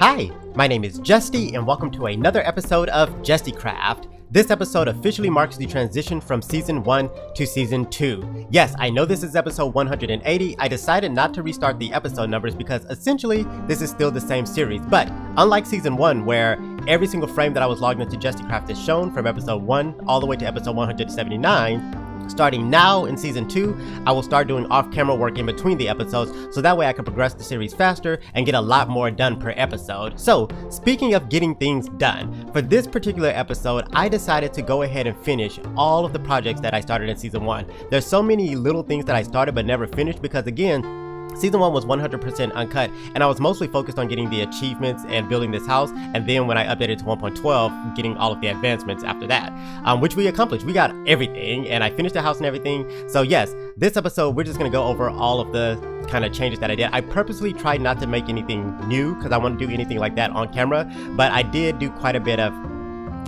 Hi, my name is Jesty and welcome to another episode of Jestycraft. This episode officially marks the transition from Season 1 to Season 2. Yes, I know this is episode 180. I decided not to restart the episode numbers because essentially this is still the same series, but unlike Season 1 where every single frame that I was logged into Jestycraft is shown from episode 1 all the way to episode 179, starting now in Season 2, I will start doing off-camera work in between the episodes so that way I can progress the series faster and get a lot more done per episode. So, speaking of getting things done, for this particular episode, I decided to go ahead and finish all of the projects that I started in Season 1. There's so many little things that I started but never finished because again, Season 1 was 100% uncut, and I was mostly focused on getting the achievements and building this house, and then when I updated to 1.12, getting all of the advancements after that, which we accomplished. We got everything, and I finished the house and everything. So yes, this episode, we're just going to go over all of the kind of changes that I did. I purposely tried not to make anything new, because I wouldn't do anything like that on camera, but I did do quite a bit of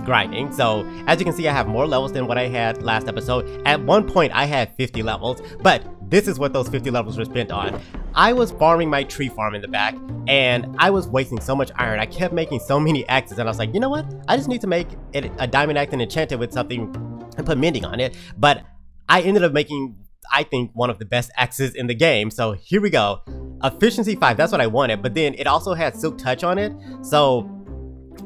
grinding. So as you can see, I have more levels than what I had last episode. At one point I had 50 levels, but this is what those 50 levels were spent on. I was farming my tree farm in the back and I was wasting so much iron. I kept making so many axes and I was like, you know what? I just need to make it a diamond axe and enchant it with something and put mending on it. But I ended up making, I think, one of the best axes in the game. So here we go. Efficiency 5, that's what I wanted, but then it also had Silk Touch on it. So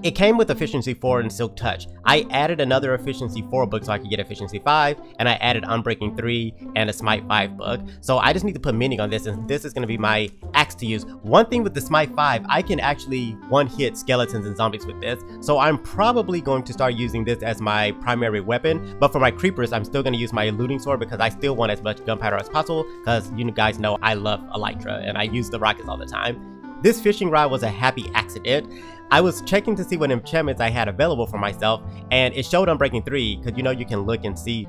it came with Efficiency 4 and Silk Touch. I added another Efficiency 4 book so I could get Efficiency 5, and I added Unbreaking 3 and a Smite 5 book. So I just need to put mending on this, and this is going to be my axe to use. One thing with the Smite 5, I can actually one-hit skeletons and zombies with this, so I'm probably going to start using this as my primary weapon. But for my creepers, I'm still going to use my looting sword because I still want as much gunpowder as possible, because you guys know I love Elytra, and I use the rockets all the time. This fishing rod was a happy accident. I was checking to see what enchantments I had available for myself, and it showed Unbreaking 3, because you know you can look and see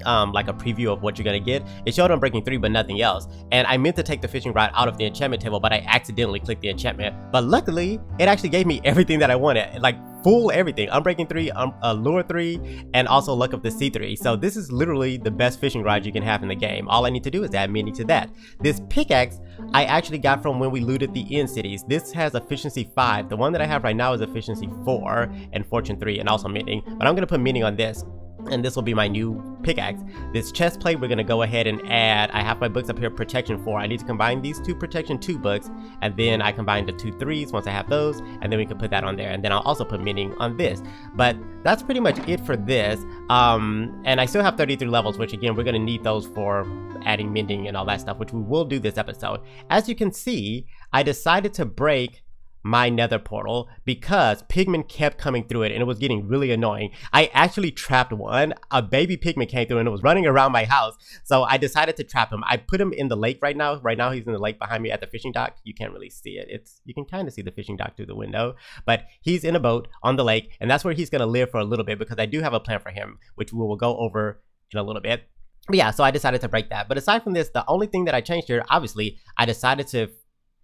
like a preview of what you're gonna get. It showed Unbreaking 3 but nothing else, and I meant to take the fishing rod out of the enchantment table, but I accidentally clicked the enchantment. But luckily it actually gave me everything that I wanted, like full everything: Unbreaking 3, Lure 3, and also Luck of the Sea 3. So this is literally the best fishing rod you can have in the game. All I need to do is add mending to that. This pickaxe I actually got from when we looted the end cities. This has Efficiency 5. The one that I have right now is Efficiency 4 and Fortune 3 and also mending, but I'm gonna put mending on this, and this will be my new pickaxe. This chest plate, we're gonna go ahead and add. I have my books up here, Protection 4. I need to combine these two Protection 2 books, and then I combine the 2 3s once I have those, and then we can put that on there, and then I'll also put mending on this. But that's pretty much it for this. And I still have 33 levels, which again, we're gonna need those for adding mending and all that stuff, which we will do this episode. As you can see, I decided to break my nether portal because pigmen kept coming through it and it was getting really annoying. I actually trapped one. A baby pigman came through and it was running around my house, so I decided to trap him. I put him in the lake right now. Right now he's in the lake behind me at the fishing dock. You can't really see it. You can kind of see the fishing dock through the window, but he's in a boat on the lake, and that's where he's gonna live for a little bit because I do have a plan for him, which we will go over in a little bit. But yeah, so I decided to break that. But aside from this, the only thing that I changed here, obviously, I decided to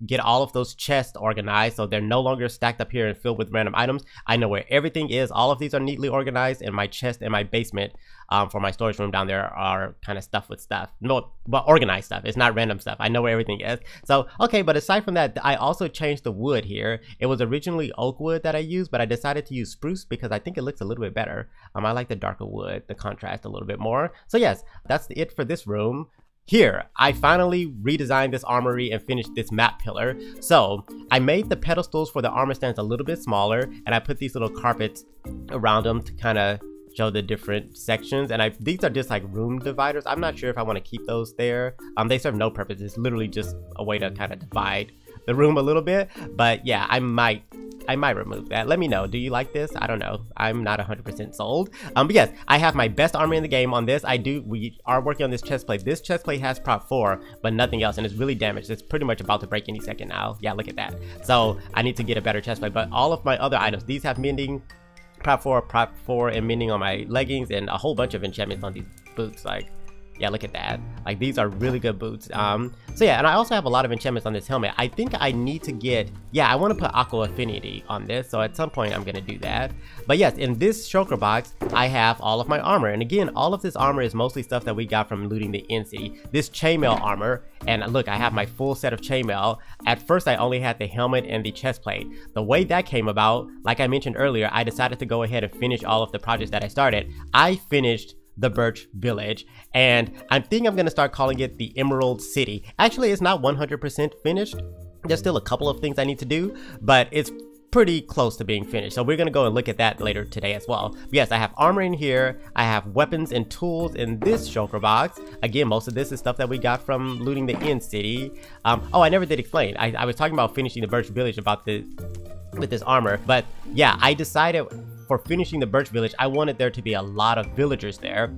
get all of those chests organized so they're no longer stacked up here and filled with random items. I know where everything is. All of these are neatly organized, and my chest and my basement for my storage room down there are kind of stuffed with stuff. No, but organized stuff. It's not random stuff. I know where everything is. So, okay, but aside from that, I also changed the wood here. It was originally oak wood that I used, but I decided to use spruce because I think it looks a little bit better. I like the darker wood, the contrast a little bit more. So yes, that's it for this room. Here, I finally redesigned this armory and finished this map pillar. So, I made the pedestals for the armor stands a little bit smaller, and I put these little carpets around them to kind of show the different sections. And these are just like room dividers. I'm not sure if I want to keep those there. They serve no purpose. It's literally just a way to kind of divide the room a little bit. But yeah, I might remove that. Let me know. Do you like this? I don't know. I'm not 100% sold. But yes, I have my best armor in the game on this. We are working on this chest plate. This chest plate has prop 4, but nothing else, and it's really damaged. It's pretty much about to break any second now. Yeah, look at that. So I need to get a better chest plate. But all of my other items, these have mending, prop 4, and mending on my leggings, and a whole bunch of enchantments on these boots. Like, Yeah, look at that. Like, these are really good boots. So yeah, and I also have a lot of enchantments on this helmet. I think I need to get, yeah, I want to put Aqua Affinity on this, so at some point I'm gonna do that. But yes, in this shulker box, I have all of my armor, and again, all of this armor is mostly stuff that we got from looting the End City. This chainmail armor, and look, I have my full set of chainmail. At first, I only had the helmet and the chest plate. The way that came about, like I mentioned earlier, I decided to go ahead and finish all of the projects that I started. I finished the Birch Village, and I think I'm gonna start calling it the Emerald City. Actually, it's not 100% finished. There's still a couple of things I need to do, but it's pretty close to being finished. So we're gonna go and look at that later today as well. But yes, I have armor in here. I have weapons and tools in this shulker box. Again, most of this is stuff that we got from looting the End City. Oh, I never did explain. I was talking about finishing the Birch Village with this armor, but yeah, I decided for finishing the Birch Village, I wanted there to be a lot of villagers there.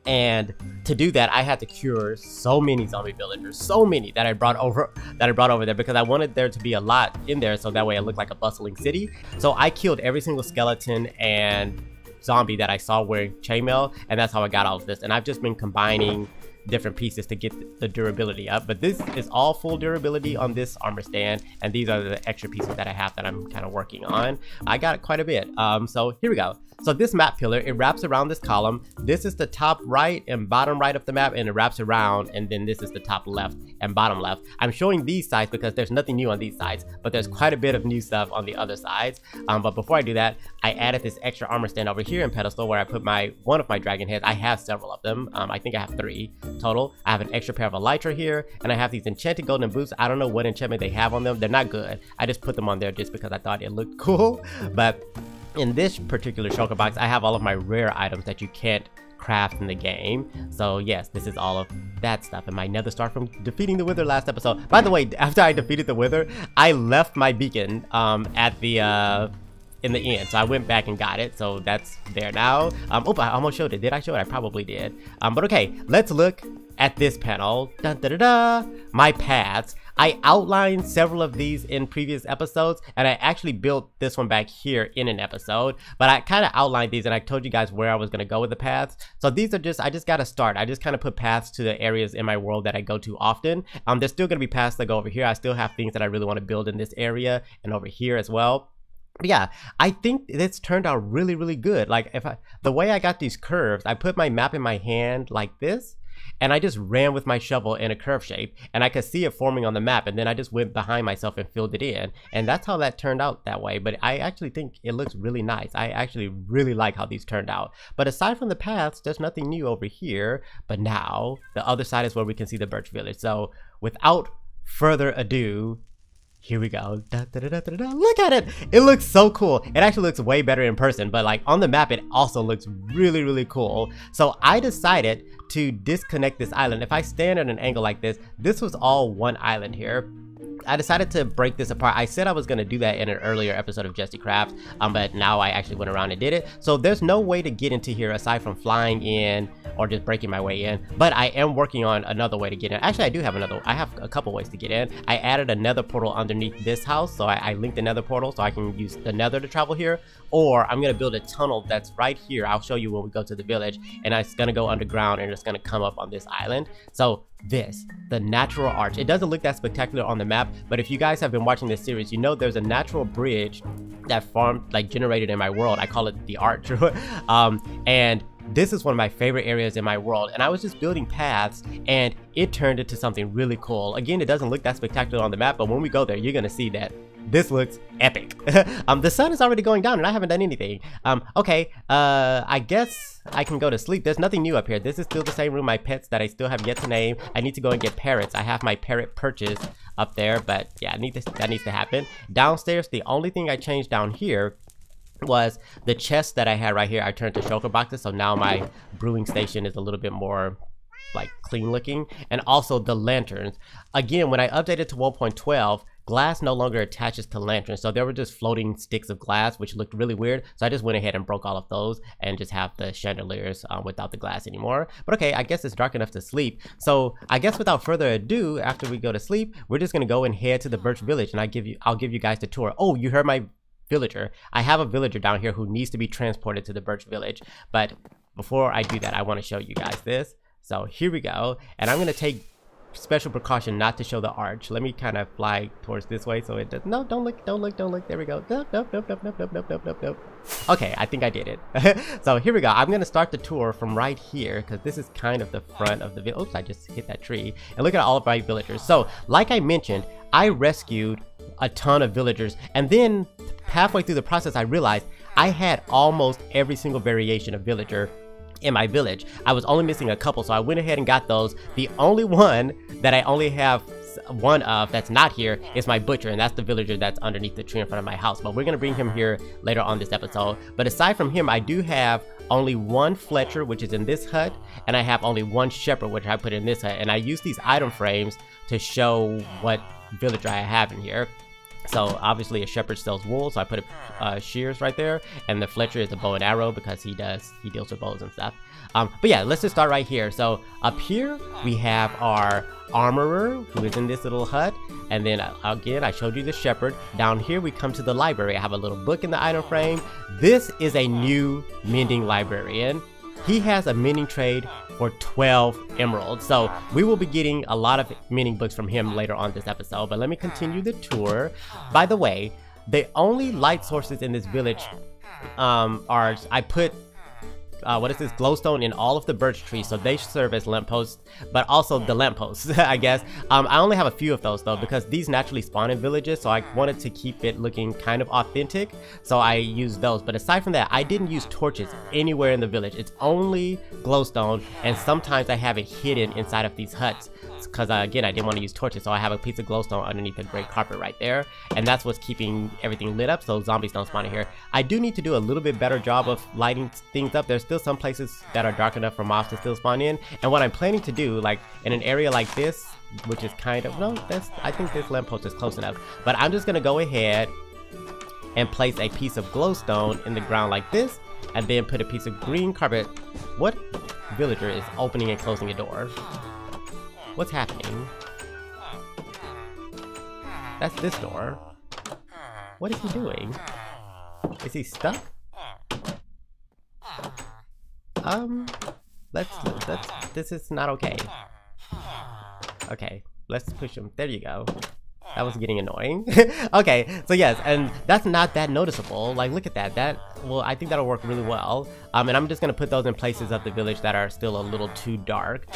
And to do that, I had to cure so many zombie villagers, so many that I brought over there, because I wanted there to be a lot in there, so that way it looked like a bustling city. So I killed every single skeleton and zombie that I saw wearing chainmail, and that's how I got all of this. And I've just been combining different pieces to get the durability up, but this is all full durability on this armor stand, and these are the extra pieces that I have that I'm kind of working on. I got quite a bit. So here we go. So this map pillar, it wraps around this column. This is the top right and bottom right of the map, and it wraps around, and then this is the top left and bottom left. I'm showing these sides because there's nothing new on these sides, but there's quite a bit of new stuff on the other sides. But before I do that, I added this extra armor stand over here in pedestal where I put one of my dragon heads. I have several of them. I think I have 3 total. I have an extra pair of elytra here, and I have these enchanted golden boots. I don't know what enchantment they have on them. They're not good. I just put them on there just because I thought it looked cool. But in this particular shulker box, I have all of my rare items that you can't craft in the game. So yes, this is all of that stuff, and my nether star from defeating the Wither last episode. By the way, after I defeated the Wither, I left my beacon at the in the end, so I went back and got it, so that's there now. Oh, I almost showed it. Did I show it? I probably did. But okay, let's look at this panel. Dun, da, da, da. My paths. I outlined several of these in previous episodes, and I actually built this one back here in an episode, but I kind of outlined these and I told you guys where I was going to go with the paths. So these are I just got to start. I just kind of put paths to the areas in my world that I go to often. There's still going to be paths that go over here. I still have things that I really want to build in this area and over here as well. But yeah, I think this turned out really, really good. Like, the way I got these curves, I put my map in my hand like this, and I just ran with my shovel in a curve shape, and I could see it forming on the map, and then I just went behind myself and filled it in, and that's how that turned out that way. But I actually think it looks really nice. I actually really like how these turned out. But aside from the paths, there's nothing new over here. But now the other side is where we can see the Birch Village. So without further ado, here we go. Da, da, da, da, da, da. Look at it. It looks so cool. It actually looks way better in person, but like on the map, it also looks really, really cool. So I decided to disconnect this island. If I stand at an angle like this, this was all one island here. I decided to break this apart. I said I was going to do that in an earlier episode of Jestycraft, but now I actually went around and did it. So there's no way to get into here aside from flying in or just breaking my way in, but I am working on another way to get in. Actually, I have a couple ways to get in. I added a nether portal underneath this house, so I linked the nether portal so I can use the nether to travel here, or I'm going to build a tunnel that's right here. I'll show you when we go to the village, and it's going to go underground and it's going to come up on this island. So the natural arch, it doesn't look that spectacular on the map, but if you guys have been watching this series, you know there's a natural bridge that generated in my world. I call it the arch. And this is one of my favorite areas in my world, and I was just building paths and it turned into something really cool. Again, it doesn't look that spectacular on the map, but when we go there, you're gonna see that this looks epic. The sun is already going down and I haven't done anything. Okay, I guess I can go to sleep. There's nothing new up here. This is still the same room, my pets that I still have yet to name. I need to go and get parrots. I have my parrot purchase up there, but yeah, that needs to happen. Downstairs, the only thing I changed down here was the chest that I had right here. I turned to shulker boxes, so now my brewing station is a little bit more like clean looking. And also the lanterns. Again, when I updated to 1.12, glass no longer attaches to lanterns, so there were just floating sticks of glass, which looked really weird. So I just went ahead and broke all of those and just have the chandeliers without the glass anymore. But okay, I guess it's dark enough to sleep. So I guess without further ado, after we go to sleep, we're just gonna go and head to the Birch Village, and I'll give you guys the tour. Oh, you heard my villager. I have a villager down here who needs to be transported to the Birch Village. But before I do that, I want to show you guys this. So here we go. And I'm gonna take special precaution not to show the arch. Let me kind of fly towards this way so it does. No, don't look. There we go. Nope. Okay, I think I did it. So here we go. I'm gonna start the tour from right here because this is kind of the front of the village. Oops, I just hit that tree. And look at all of my villagers. So like I mentioned, I rescued a ton of villagers, and then halfway through the process I realized I had almost every single variation of villager in my village. I was only missing a couple, so I went ahead and got those. The only one that I only have one of that's not here is my butcher, and that's the villager that's underneath the tree in front of my house, but we're gonna bring him here later on this episode. But aside from him, I do have only one Fletcher, which is in this hut, and I have only one shepherd, which I put in this hut, and I use these item frames to show what villager I have in here. So obviously a shepherd sells wool, so I put shears right there, and the Fletcher is a bow and arrow because he deals with bows and stuff. But yeah, let's just start right here. So up here we have our armorer, who is in this little hut, and then again I showed you the shepherd. Down here we come to the library. I have a little book in the item frame. This is a new mending librarian. He has a mending trade for 12 emeralds. So we will be getting a lot of mending books from him later on this episode. But let me continue the tour. By the way, the only light sources in this village are, I put what is this, glowstone in all of the birch trees, so they serve as lampposts, but also the lampposts, I guess. I only have a few of those though, because these naturally spawn in villages, so I wanted to keep it looking kind of authentic, so I used those. But aside from that, I didn't use torches anywhere in the village. It's only glowstone, and sometimes I have it hidden inside of these huts, because again, I didn't want to use torches, so I have a piece of glowstone underneath the gray carpet right there, and that's what's keeping everything lit up so zombies don't spawn in here. I do need to do a little bit better job of lighting things up. There's still some places that are dark enough for mobs to still spawn in, and what I'm planning to do, like in an area like this, which is kind of, no, I think this lamppost is close enough, but I'm just gonna go ahead and place a piece of glowstone in the ground like this, and then put a piece of green carpet. What villager is opening and closing a door? What's happening? That's this door. What is he doing? Is he stuck? This is not okay. Okay, let's push him. There you go. That was getting annoying. Okay, so yes, and that's not that noticeable. Like, look at that. Well, I think that'll work really well. And I'm just gonna put those in places of the village that are still a little too dark.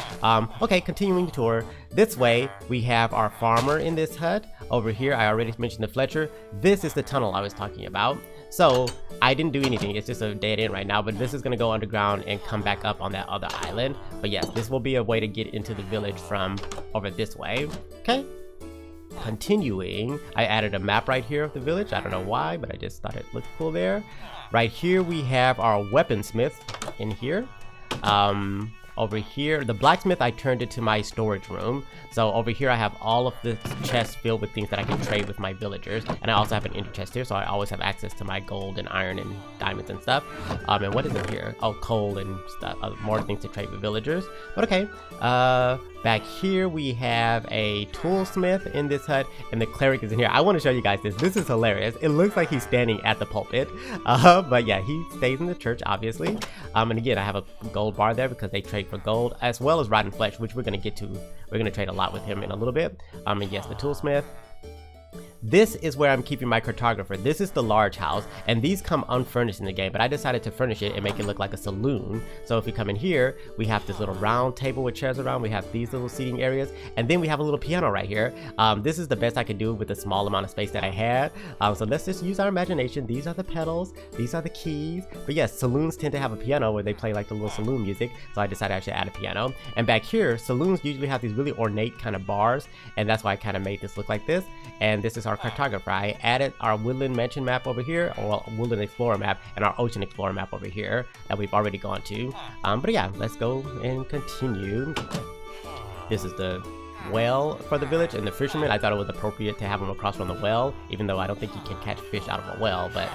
Okay, continuing the tour. This way, we have our farmer in this hut. Over here, I already mentioned the Fletcher. This is the tunnel I was talking about. So I didn't do anything, it's just a dead end right now, but this is gonna go underground and come back up on that other island. But yes, this will be a way to get into the village from over this way. Okay, continuing, I added a map right here of the village. I don't know why, but I just thought it looked cool there. Right here we have our weaponsmith in here. Over here, the blacksmith, I turned it to my storage room. So over here I have all of the chests filled with things that I can trade with my villagers, and I also have an ender chest here, so I always have access to my gold and iron and diamonds and stuff. And what is in here? Oh, coal and stuff, more things to trade with villagers. But okay, back here we have a toolsmith in this hut, and the cleric is in here. I want to show you guys this. This is hilarious. It looks like he's standing at the pulpit, but yeah, he stays in the church obviously. And again, I have a gold bar there because they trade for gold, as well as rotten flesh, which we're going to get to. We're going to trade a lot with him in a little bit. And yes, the toolsmith. This is where I'm keeping my cartographer. This is the large house, and these come unfurnished in the game, but I decided to furnish it and make it look like a saloon. So if we come in here, we have this little round table with chairs around, we have these little seating areas, and then we have a little piano right here. This is the best I could do with the small amount of space that I had. So let's just use our imagination. These are the pedals, these are the keys. But yes, saloons tend to have a piano where they play like the little saloon music, so I decided I should add a piano. And back here, saloons usually have these really ornate kind of bars, and that's why I kind of made this look like this. And this is our cartographer. I added our woodland mansion map over here, or woodland explorer map, and our ocean explorer map over here that we've already gone to. But yeah, let's go and continue. This is the well for the village, and the fisherman, I thought it was appropriate to have him across from the well, even though I don't think you can catch fish out of a well, but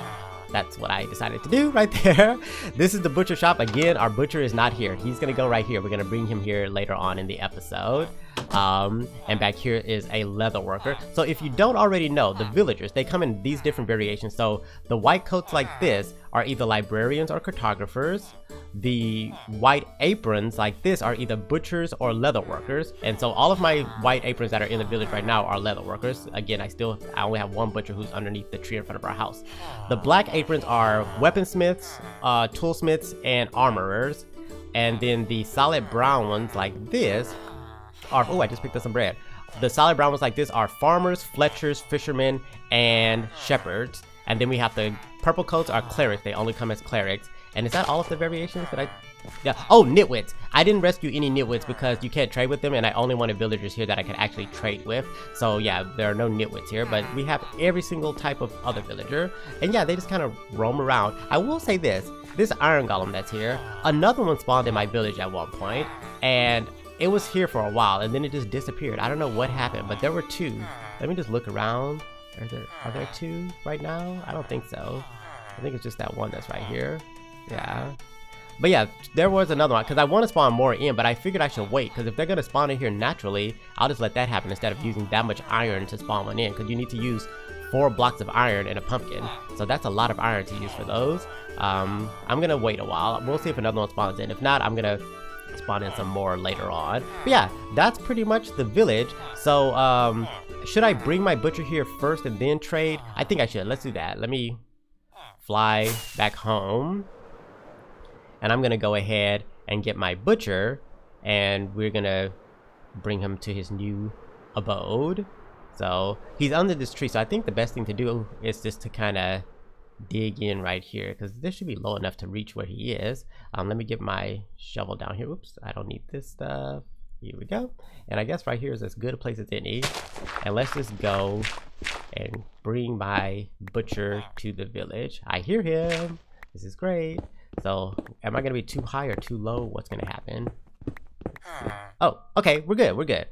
that's what I decided to do right there. This is the butcher shop. Again, our butcher is not here. He's gonna go right here. We're gonna bring him here later on in the episode. And back here is a leather worker. So if you don't already know, the villagers, they come in these different variations. So the white coats like this are either librarians or cartographers. The white aprons like this are either butchers or leather workers. And so all of my white aprons that are in the village right now are leather workers. Again, I only have one butcher who's underneath the tree in front of our house. The black aprons are weaponsmiths, toolsmiths, and armorers. And then the solid brown ones like this are, oh, I just picked up some bread. The solid brown ones like this are farmers, fletchers, fishermen, and shepherds. And then we have the purple coats are clerics. They only come as clerics. And is that all of the variations that yeah. Oh, nitwits. I didn't rescue any nitwits because you can't trade with them, and I only wanted villagers here that I could actually trade with. So yeah, there are no nitwits here, but we have every single type of other villager. And yeah, they just kind of roam around. I will say this iron golem that's here, another one spawned in my village at one point, and it was here for a while, and then it just disappeared. I don't know what happened, but there were two. Let me just look around. Are there two right now? I don't think so. I think it's just that one that's right here. Yeah. But yeah, there was another one because I want to spawn more in, but I figured I should wait because if they're going to spawn in here naturally, I'll just let that happen instead of using that much iron to spawn one in, because you need to use 4 blocks of iron and a pumpkin. So that's a lot of iron to use for those. I'm going to wait a while. We'll see if another one spawns in. If not, I'm going to spawn in some more later on. But yeah, that's pretty much the village. So should I bring my butcher here first and then trade? I think I should. Let's do that. Let me fly back home. And I'm going to go ahead and get my butcher, and we're going to bring him to his new abode. So he's under this tree, so I think the best thing to do is just to kind of dig in right here, because this should be low enough to reach where he is. Let me get my shovel down here. Oops, I don't need this stuff. Here we go. And I guess right here is as good a place as any. And let's just go and bring my butcher to the village. I hear him. This is great. So, am I going to be too high or too low? What's going to happen? Oh, okay, we're good.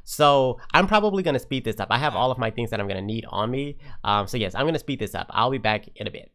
So, I'm probably going to speed this up. I have all of my things that I'm going to need on me. So yes, I'm going to speed this up. I'll be back in a bit.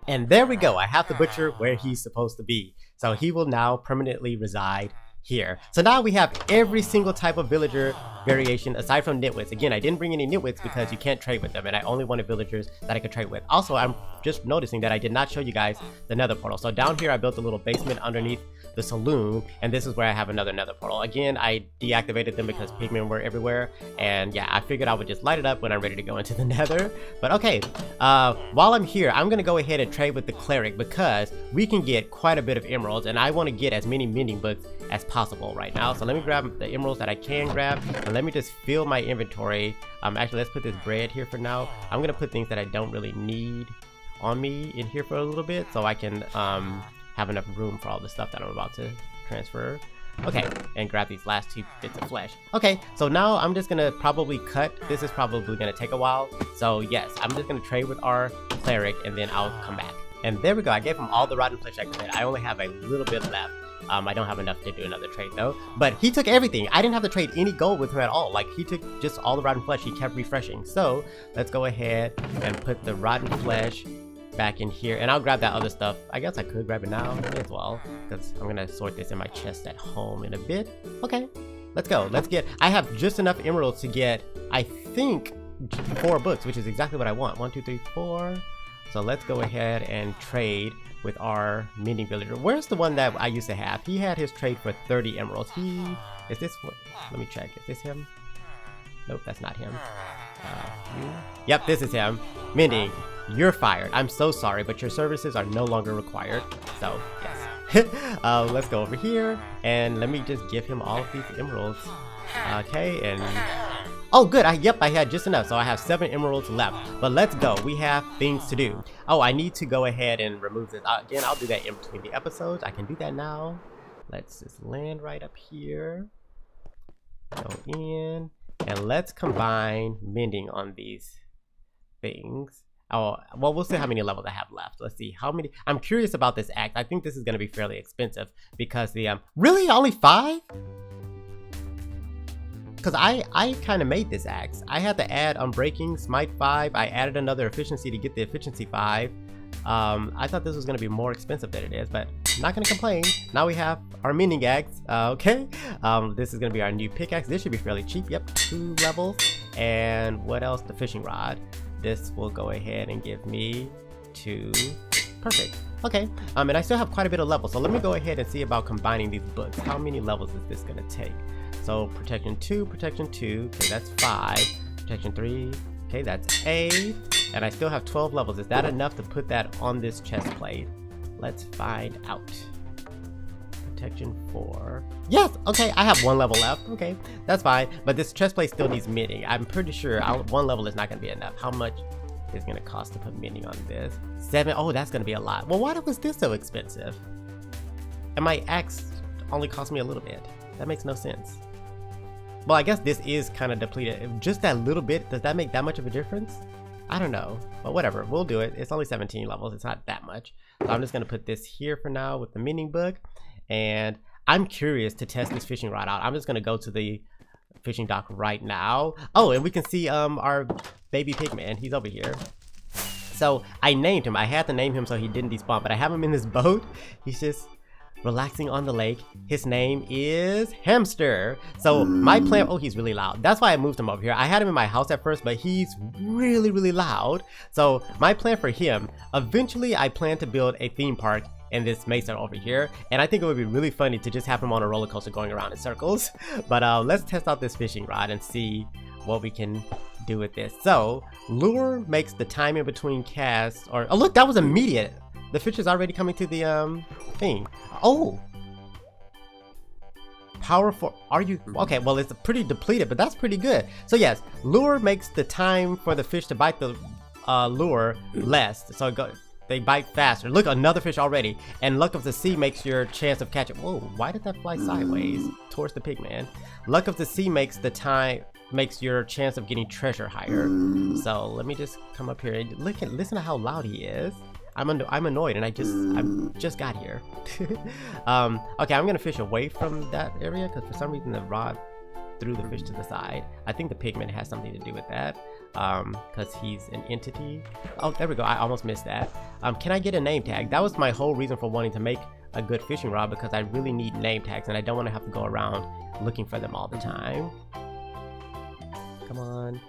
And there we go. I have the butcher where he's supposed to be. So he will now permanently reside here. So now we have every single type of villager variation aside from nitwits. Again, I didn't bring any nitwits because you can't trade with them, and I only wanted villagers that I could trade with. Also, I'm just noticing that I did not show you guys the nether portal. So down here, I built a little basement underneath the saloon, and this is where I have another nether portal. Again, I deactivated them because pigmen were everywhere, and yeah, I figured I would just light it up when I'm ready to go into the nether. But okay, while I'm here, I'm gonna go ahead and trade with the cleric because we can get quite a bit of emeralds, and I want to get as many mending books as possible right now. So let me grab the emeralds that I can grab, and let me just fill my inventory. Actually, let's put this bread here for now. I'm gonna put things that I don't really need on me in here for a little bit so I can have enough room for all the stuff that I'm about to transfer. Okay, and grab these last 2 bits of flesh. Okay, so now I'm just gonna probably cut. This is probably gonna take a while. So yes, I'm just gonna trade with our cleric and then I'll come back. And there we go. I gave him all the rotten flesh I could. I only have a little bit left. I don't have enough to do another trade though. But he took everything. I didn't have to trade any gold with him at all. Like, he took just all the rotten flesh. He kept refreshing. So let's go ahead and put the rotten flesh back in here. And I'll grab that other stuff. I guess I could grab it now as well, because I'm gonna sort this in my chest at home in a bit. Okay, let's go. Let's get, I have just enough emeralds to get, I think, 4 books, which is exactly what I want. 1, 2, 3, 4. So let's go ahead and trade with our mending villager. Where's the one that I used to have? He had his trade for 30 emeralds. Is this what? Let me check. Is this him? Nope, that's not him. Yep, this is him. Mending, you're fired. I'm so sorry, but your services are no longer required. So, yes. Let's go over here and let me just give him all of these emeralds. Okay, and oh, good. Yep, I had just enough. So I have 7 emeralds left. But let's go. We have things to do. Oh, I need to go ahead and remove this. Again, I'll do that in between the episodes. I can do that now. Let's just land right up here. Go in. And let's combine mending on these things. Oh, well, we'll see how many levels I have left. Let's see how many. I'm curious about this axe. I think this is going to be fairly expensive because the, really? Only 5? Because I kind of made this axe. I had to add unbreaking, smite 5. I added another efficiency to get the efficiency 5. I thought this was going to be more expensive than it is, but I'm not going to complain. Now we have our mending axe. Okay. This is going to be our new pickaxe. This should be fairly cheap. Yep, 2 levels. And what else? The fishing rod. This will go ahead and give me 2. Perfect. Okay. And I still have quite a bit of levels. So let me go ahead and see about combining these books. How many levels is this going to take? So protection 2, okay, that's 5. Protection 3, okay, that's 8. And I still have 12 levels. Is that enough to put that on this chest plate? Let's find out. Protection 4. Yes, okay, I have 1 level left. Okay, that's fine. But this chest plate still needs mending. I'm pretty sure 1 level is not going to be enough. How much is going to cost to put mending on this? 7. Oh, that's going to be a lot. Well, why was this so expensive? And my axe only cost me a little bit. That makes no sense. Well, I guess this is kind of depleted. Just that little bit, does that make that much of a difference? I don't know, but whatever, we'll do it. It's only 17 levels, it's not that much. So I'm just gonna put this here for now with the mending book. And I'm curious to test this fishing rod out. I'm just gonna go to the fishing dock right now. Oh, and we can see our baby pigman, he's over here. So I named him, I had to name him so he didn't despawn, but I have him in this boat. He's just relaxing on the lake. His name is Hamster. So my plan, oh, he's really loud. That's why I moved him over here. I had him in my house at first, but he's really, really loud. So my plan for him, eventually I plan to build a theme park in this mesa over here. And I think it would be really funny to just have him on a roller coaster going around in circles. But let's test out this fishing rod and see what we can do with this. So lure makes the time in between casts, or, oh look, that was immediate. The fish is already coming to the thing. Oh, powerful. Are you okay? Well, it's pretty depleted, but that's pretty good. So yes, lure makes the time for the fish to bite the lure less. So they bite faster. Look, another fish already. And luck of the sea makes your chance of catching. Whoa, why did that fly sideways towards the pigman? Luck of the sea makes your chance of getting treasure higher. So let me just come up here and listen to how loud he is. I'm annoyed, and I just got here. Okay, I'm gonna fish away from that area because for some reason the rod threw the fish to the side. I think the pigman has something to do with that because he's an entity. Oh, there we go. I almost missed that. Can I get a name tag? That was my whole reason for wanting to make a good fishing rod, because I really need name tags and I don't want to have to go around looking for them all the time. Come on.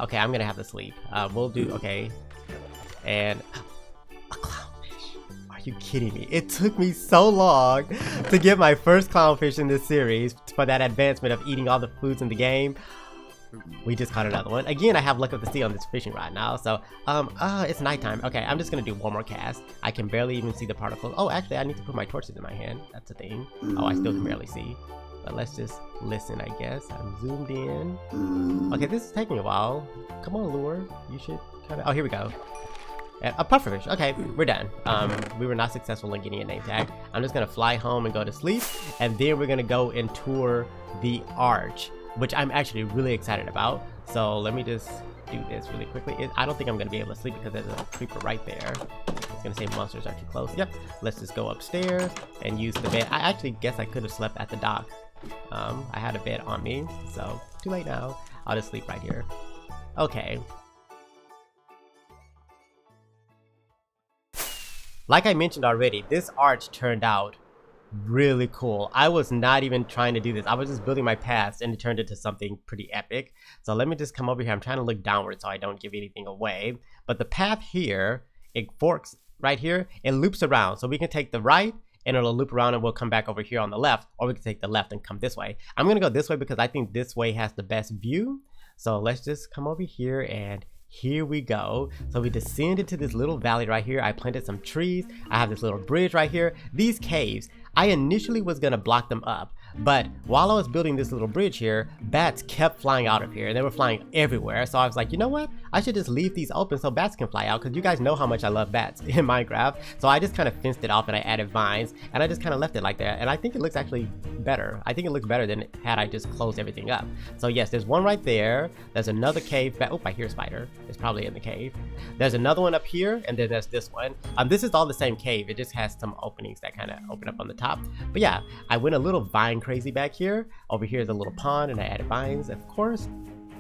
Okay, I'm gonna have to sleep. We'll do, okay. And a clownfish. Are you kidding me? It took me so long to get my first clownfish in this series for that advancement of eating all the foods in the game. We just caught another one. Again, I have luck of the sea on this fishing rod now. So, it's nighttime. Okay, I'm just gonna do one more cast. I can barely even see the particles. Oh, actually, I need to put my torches in my hand. That's a thing. Oh, I still can barely see. But let's just listen, I guess. I'm zoomed in. Okay, this is taking a while. Come on, lure. You should kind of... Oh, here we go. A pufferfish. Okay, we're done. We were not successful in getting a name tag. I'm just gonna fly home and go to sleep, and then we're gonna go and tour the arch, which I'm actually really excited about. So let me just do this really quickly. I don't think I'm gonna be able to sleep because there's a creeper right there. gonna say monsters are too close. Yep, let's just go upstairs and use the bed. I actually guess I could have slept at the dock. I had a bed on me, so too late now. I'll just sleep right here. Okay. Like I mentioned already, this arch turned out really cool. I was not even trying to do this. I was just building my paths and it turned into something pretty epic. So let me just come over here. I'm trying to look downward so I don't give anything away. But the path here, it forks right here. It loops around. So we can take the right and it'll loop around and we'll come back over here on the left, or we can take the left and come this way. I'm gonna go this way because I think this way has the best view. So let's just come over here and here we go. So we descend into this little valley right here. I planted some trees. I have this little bridge right here. These caves, I initially was gonna block them up, but while I was building this little bridge here, bats kept flying out of here and they were flying everywhere. So I was like, you know what? I should just leave these open so bats can fly out, because you guys know how much I love bats in Minecraft. So I just kind of fenced it off and I added vines and I just kind of left it like that. And I think it looks actually better. I think it looks better than had I just closed everything up. So yes, there's one right there. There's another cave. Oh, I hear a spider. It's probably in the cave. There's another one up here, and then there's this one. This is all the same cave. It just has some openings that kind of open up on the top. But yeah, I went a little vine crazy back here. Over here is a little pond and I added vines, of course.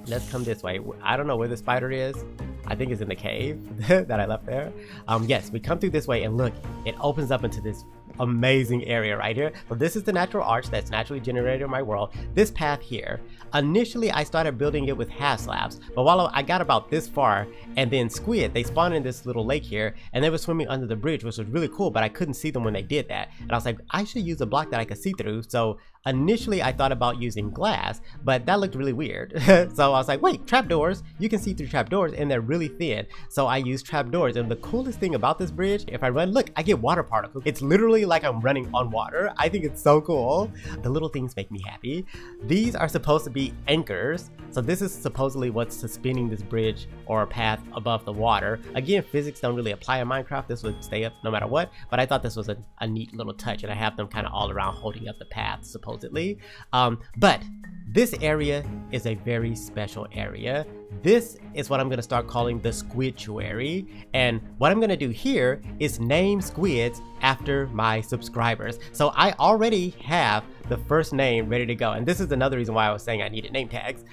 Let's come this way. I don't know where the spider is. I think it's in the cave that I left there. Yes, we come through this way and look, it opens up into this amazing area right here. So this is the natural arch that's naturally generated in my world. This path here, initially I started building it with half slabs, but while I got about this far, and then squid, they spawned in this little lake here and they were swimming under the bridge, which was really cool, but I couldn't see them when they did that. And I was like, I should use a block that I could see through. So initially I thought about using glass, but that looked really weird. So I was like, wait, trapdoors, you can see through trapdoors and they're really thin. So I used trapdoors, and the coolest thing about this bridge, if I run, look, I get water particles. It's literally like I'm running on water. I think it's so cool. The little things make me happy. These are supposed to be anchors. So this is supposedly what's suspending this bridge or a path above the water. Again, physics don't really apply in Minecraft. This would stay up no matter what, but I thought this was a neat little touch, and I have them kind of all around holding up the path supposedly. But this area is a very special area. This is what I'm going to start calling the squidtuary, and what I'm going to do here is name squids after my subscribers. So I already have the first name ready to go, and this is another reason why I was saying I needed name tags.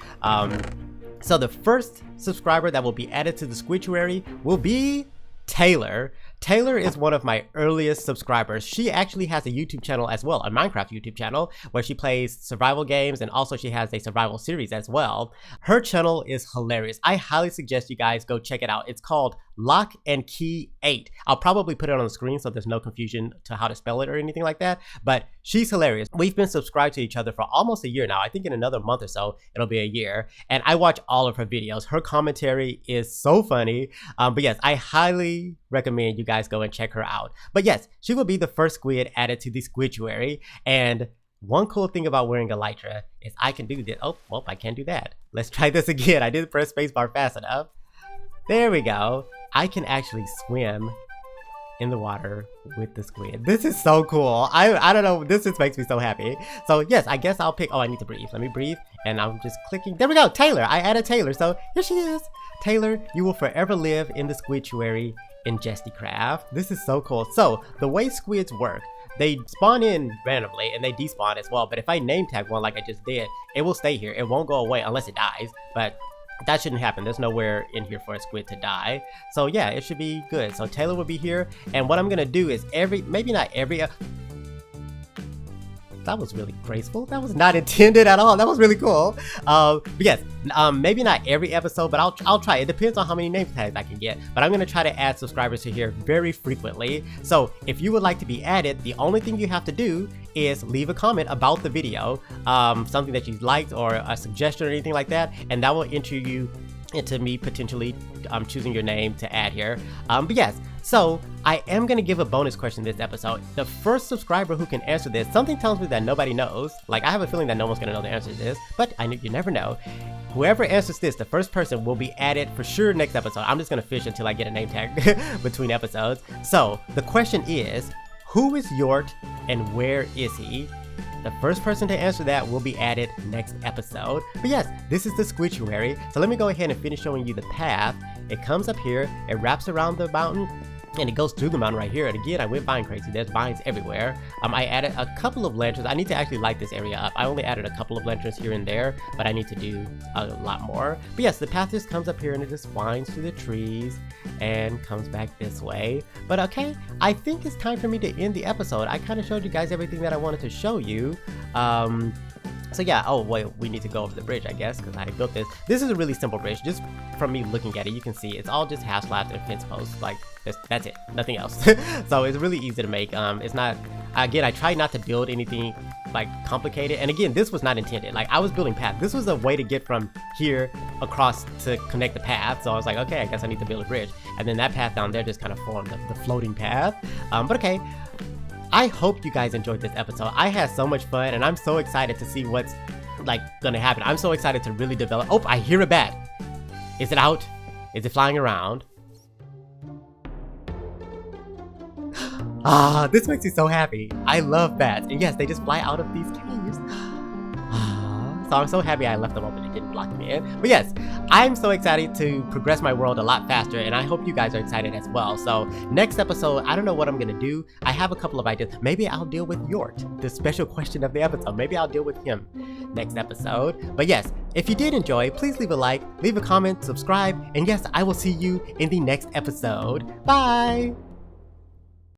So the first subscriber that will be added to the squidtuary will be Taylor. Taylor is one of my earliest subscribers. She actually has a YouTube channel as well, a Minecraft YouTube channel, where she plays survival games, and also she has a survival series as well. Her channel is hilarious. I highly suggest you guys go check it out. It's called Lock and Key 8. I'll probably put it on the screen so there's no confusion to how to spell it or anything like that, but she's hilarious. We've been subscribed to each other for almost a year now. I think in another month or so, it'll be a year, and I watch all of her videos. Her commentary is so funny, but yes, I highly recommend you guys go and check her out. But yes, she will be the first squid added to the squidtuary, and one cool thing about wearing elytra is I can do this. Oh, well, I can't do that. Let's try this again. I didn't press spacebar fast enough. There we go. I can actually swim in the water with the squid. This is so cool. I don't know, this just makes me so happy. So yes, I guess I'll pick, oh, I need to breathe. Let me breathe, and I'm just clicking. There we go, Taylor. I added Taylor, so here she is. Taylor, you will forever live in the squidtuary in Jestycraft. This is so cool. So the way squids work, they spawn in randomly and they despawn as well, but if I name tag one like I just did, it will stay here. It won't go away unless it dies, but that shouldn't happen. There's nowhere in here for a squid to die. So yeah, it should be good. So Taylor will be here, and what I'm gonna do is maybe not every, that was really graceful. That was not intended at all. That was really cool. But yes, maybe not every episode, but I'll try. It depends on how many name tags I can get, but I'm gonna try to add subscribers to here very frequently. So if you would like to be added, the only thing you have to do is leave a comment about the video, something that you liked or a suggestion or anything like that, and that will enter you into me potentially choosing your name to add here. But yes, so I am gonna give a bonus question this episode. The first subscriber who can answer this, something tells me that nobody knows. Like, I have a feeling that no one's gonna know the answer to this, but you never know. Whoever answers this, the first person will be added for sure next episode. I'm just gonna fish until I get a name tag between episodes. So the question is, who is Yort and where is he? The first person to answer that will be added next episode. But yes, this is the squidtuary. So let me go ahead and finish showing you the path. It comes up here, it wraps around the mountain, and it goes through the mountain right here. And again, I went vine crazy. There's vines everywhere. I added a couple of lanterns. I need to actually light this area up. I only added a couple of lanterns here and there, but I need to do a lot more. But yes, the path just comes up here and it just winds through the trees and comes back this way. But okay, I think it's time for me to end the episode. I kind of showed you guys everything that I wanted to show you. So yeah, oh wait, we need to go over the bridge, I guess, because I built this. This is a really simple bridge. Just from me looking at it, you can see it's all just half slabs and fence posts. Like, that's it, nothing else. So it's really easy to make. It's not, again, I tried not to build anything like complicated. And again, this was not intended. Like, I was building paths. This was a way to get from here across to connect the path. So I was like, okay, I guess I need to build a bridge. And then that path down there just kind of formed the floating path. But okay. I hope you guys enjoyed this episode. I had so much fun and I'm so excited to see what's like gonna happen. I'm so excited to really develop. Oh, I hear a bat. Is it out? Is it flying around? Ah, this makes me so happy. I love bats. And yes, they just fly out of these caves. So I'm so happy I left them open and didn't block me in. But yes, I'm so excited to progress my world a lot faster, and I hope you guys are excited as well. So next episode, I don't know what I'm gonna do. I have a couple of ideas. Maybe I'll deal with Yort, the special question of the episode. Maybe I'll deal with him next episode. But yes, if you did enjoy, please leave a like, leave a comment, subscribe, and yes, I will see you in the next episode. Bye!